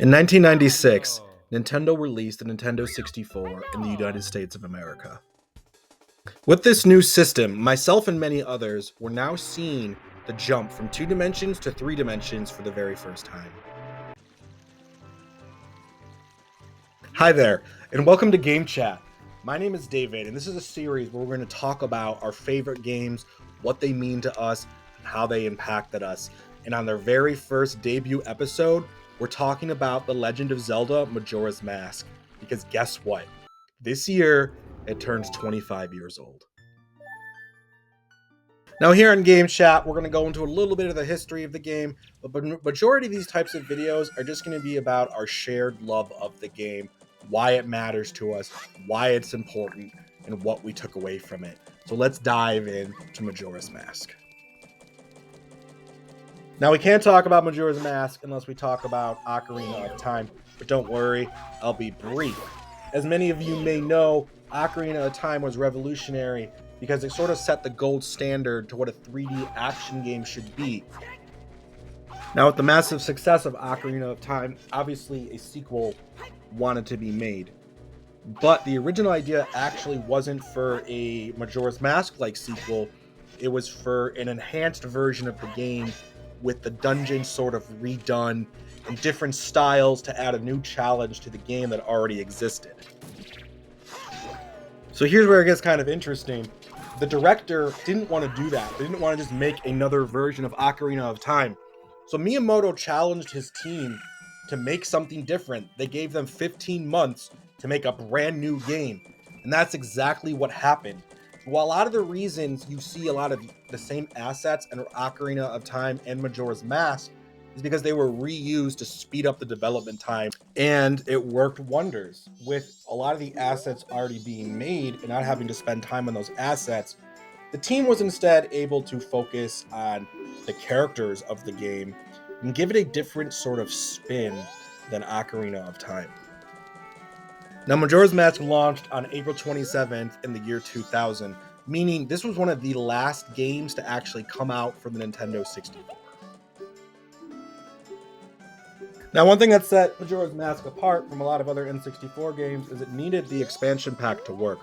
In 1996, Nintendo released the Nintendo 64 in the United States of America. With this new system, myself and many others were now seeing the jump from 2 dimensions to 3 dimensions for the very first time. Hi there, and welcome to Game Chat. My name is David, and this is a series where we're going to talk about our favorite games, what they mean to us, and how they impacted us. And on their very first debut episode, we're talking about The Legend of Zelda Majora's Mask. Because guess what? This year, it turns 25 years old. Now here in Game Chat, we're going to go into a little bit of the history of the game, but the majority of these types of videos are just going to be about our shared love of the game, why it matters to us, why it's important, and what we took away from it. So let's dive into Majora's Mask. Now we can't talk about Majora's Mask unless we talk about Ocarina of Time, but don't worry, I'll be brief. As many of you may know, Ocarina of Time was revolutionary because it sort of set the gold standard to what a 3D action game should be. Now, with the massive success of Ocarina of Time, obviously a sequel wanted to be made. But the original idea actually wasn't for a Majora's Mask-like sequel. It was for an enhanced version of the game with the dungeon sort of redone and different styles to add a new challenge to the game that already existed. So here's where it gets kind of interesting. The director didn't want to do that. They didn't want to just make another version of Ocarina of Time. So Miyamoto challenged his team to make something different. They gave them 15 months to make a brand new game. And that's exactly what happened. While a lot of the reasons you see a lot of the same assets in Ocarina of Time and Majora's Mask is because they were reused to speed up the development time, and it worked wonders. With a lot of the assets already being made and not having to spend time on those assets, the team was instead able to focus on the characters of the game and give it a different sort of spin than Ocarina of Time. Now, Majora's Mask launched on April 27th in the year 2000, meaning this was one of the last games to actually come out for the Nintendo 64. Now, one thing that set Majora's Mask apart from a lot of other N64 games is it needed the expansion pack to work.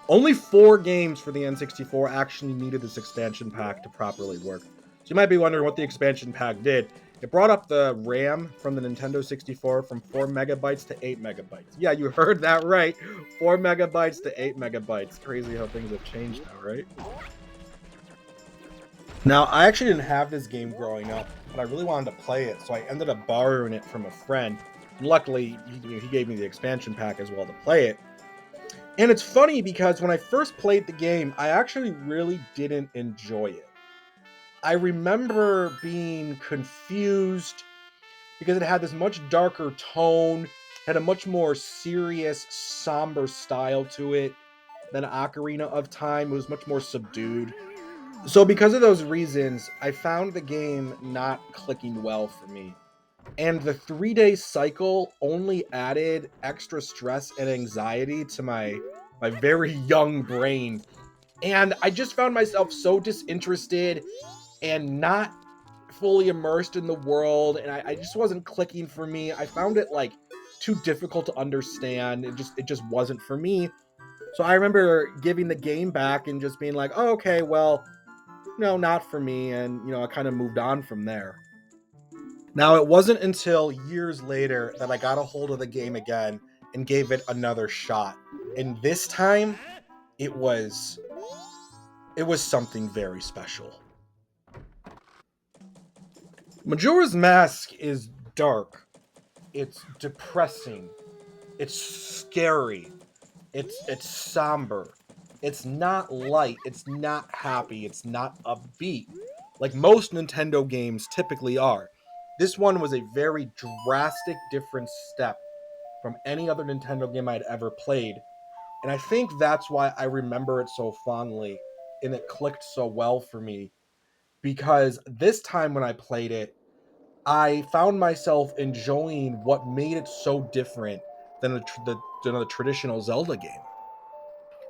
Only 4 games for the N64 actually needed this expansion pack to properly work. So you might be wondering what the expansion pack did. It brought up the RAM from the Nintendo 64 from 4 megabytes to 8 megabytes. Yeah, you heard that right. 4 megabytes to 8 megabytes. Crazy how things have changed now, right? Now, I actually didn't have this game growing up, but I really wanted to play it, so I ended up borrowing it from a friend. And luckily, he gave me the expansion pack as well to play it. And it's funny because when I first played the game, I actually really didn't enjoy it. I remember being confused because it had this much darker tone, had a much more serious, somber style to it than Ocarina of Time. It was much more subdued. So because of those reasons, I found the game not clicking well for me. And the 3-day cycle only added extra stress and anxiety to my very young brain. And I just found myself so disinterested and not fully immersed in the world, and I just wasn't clicking for me. I found it like too difficult to understand. It just wasn't for me. So I remember giving the game back and just being like, oh, okay, well, no, not for me. And, I kind of moved on from there. Now, it wasn't until years later that I got a hold of the game again and gave it another shot. And this time, it was something very special. Majora's Mask is dark. It's depressing. It's scary. It's somber. It's not light. It's not happy. It's not upbeat, like most Nintendo games typically are. This one was a very drastic different step from any other Nintendo game I'd ever played. And I think that's why I remember it so fondly and it clicked so well for me. Because this time when I played it, I found myself enjoying what made it so different than the traditional Zelda game.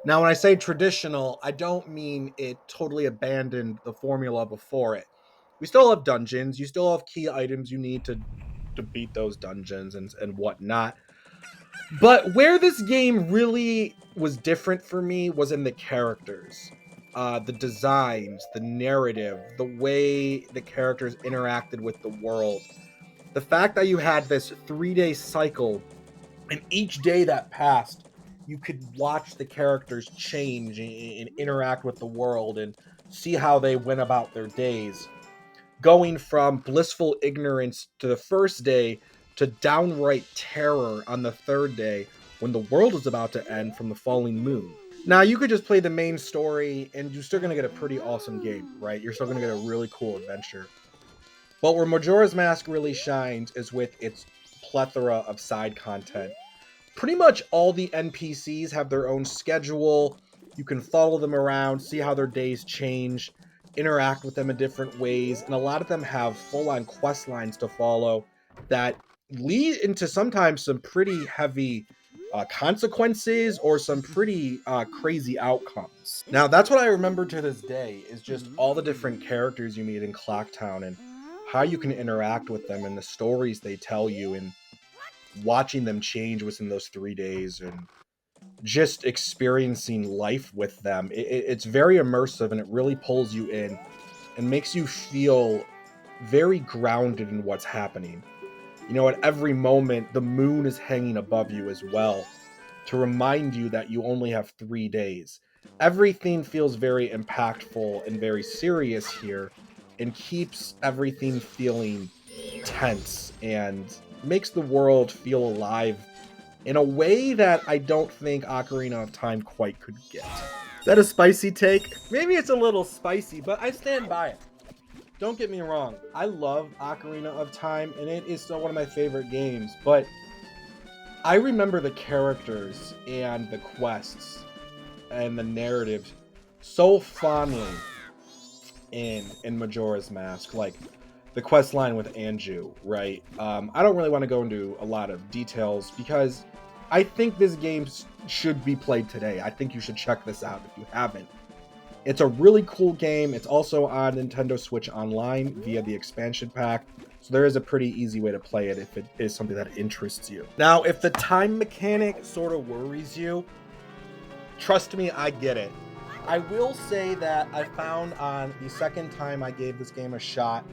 Now, when I say traditional, I don't mean it totally abandoned the formula before it. We still have dungeons, you still have key items you need to to beat those dungeons and whatnot. But where this game really was different for me was in the characters, the designs, the narrative, the way the characters interacted with the world. The fact that you had this 3-day cycle, and each day that passed, you could watch the characters change and interact with the world and see how they went about their days, going from blissful ignorance to the first day to downright terror on the third day when the world is about to end from the falling moon. Now, you could just play the main story and you're still going to get a pretty awesome game, right? You're still going to get a really cool adventure. But where Majora's Mask really shines is with its plethora of side content. Pretty much all the NPCs have their own schedule. You can follow them around, see how their days change, interact with them in different ways, and a lot of them have full-on quest lines to follow that lead into sometimes some pretty heavy consequences or some pretty crazy outcomes. Now, that's what I remember to this day, is just all the different characters you meet in Clocktown and how you can interact with them and the stories they tell you, and watching them change within those 3 days and just experiencing life with them. It's very immersive and it really pulls you in and makes you feel very grounded in what's happening. You know, at every moment, the moon is hanging above you as well to remind you that you only have 3 days. Everything feels very impactful and very serious here and keeps everything feeling tense and makes the world feel alive in a way that I don't think Ocarina of Time quite could get. Is that a spicy take? Maybe it's a little spicy, but I stand by it. Don't get me wrong, I love Ocarina of Time, and it is still one of my favorite games, but I remember the characters and the quests and the narrative so fondly in Majora's Mask. Like, the quest line with Anju, right? I don't really want to go into a lot of details because I think this game should be played today. I think you should check this out if you haven't. It's a really cool game. It's also on Nintendo Switch Online via the expansion pack, so there is a pretty easy way to play it if it is something that interests you. Now, if the time mechanic sort of worries you, trust me, I get it. I will say that I found on the second time I gave this game a shot,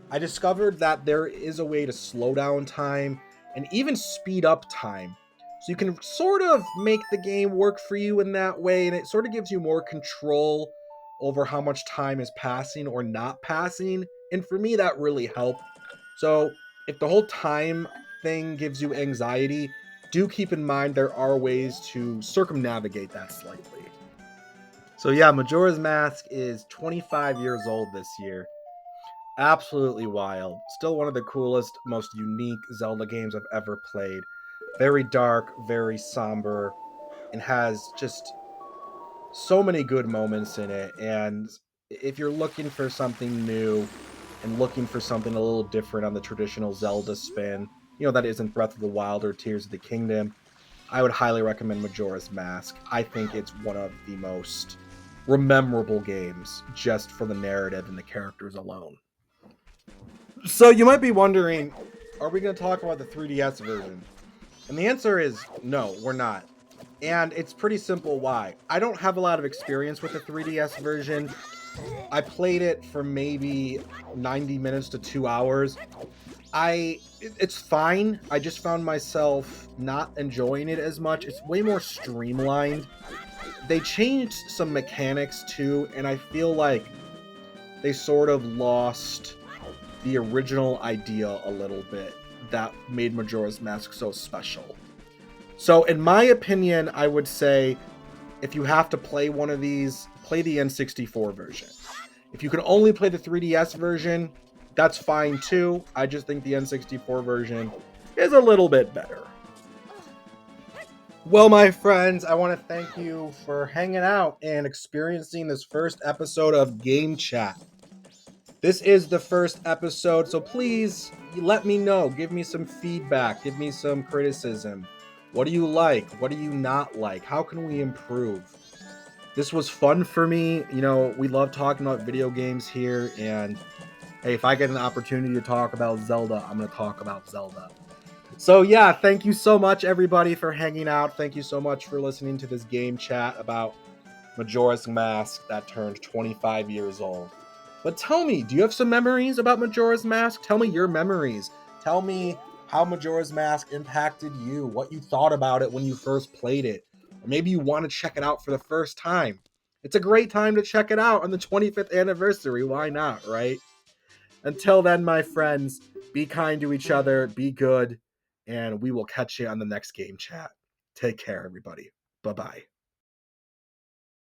I discovered that there is a way to slow down time and even speed up time. So you can sort of make the game work for you in that way, and it sort of gives you more control over how much time is passing or not passing. And for me, that really helped. So if the whole time thing gives you anxiety, do keep in mind there are ways to circumnavigate that slightly. So yeah, Majora's Mask is 25 years old this year. Absolutely wild. Still one of the coolest, most unique Zelda games I've ever played. Very dark, very somber, and has just so many good moments in it. And if you're looking for something new and looking for something a little different on the traditional Zelda spin, you know, that isn't Breath of the Wild or Tears of the Kingdom, I would highly recommend Majora's Mask. I think it's one of the most memorable games just for the narrative and the characters alone. So you might be wondering, are we going to talk about the 3DS version? And the answer is no, we're not. And it's pretty simple why. I don't have a lot of experience with the 3DS version. I played it for maybe 90 minutes to 2 hours. It's fine. I just found myself not enjoying it as much. It's way more streamlined. They changed some mechanics too, and I feel like they sort of lost the original idea a little bit that made Majora's Mask so special. So in my opinion, I would say if you have to play one of these, play the N64 version. If you can only play the 3DS version, that's fine too. I just think the N64 version is a little bit better. Well, my friends, I want to thank you for hanging out and experiencing this first episode of Game Chat. This is the first episode, so please let me know. Give me some feedback. Give me some criticism. What do you like? What do you not like? How can we improve? This was fun for me. You know, we love talking about video games here, and hey, if I get an opportunity to talk about Zelda, I'm going to talk about Zelda. So yeah, thank you so much everybody for hanging out. Thank you so much for listening to this game chat about Majora's Mask that turned 25 years old. But tell me, do you have some memories about Majora's Mask? Tell me your memories. Tell me how Majora's Mask impacted you, what you thought about it when you first played it. Or maybe you want to check it out for the first time. It's a great time to check it out on the 25th anniversary. Why not, right? Until then, my friends, be kind to each other, be good, and we will catch you on the next game chat. Take care, everybody. Bye bye.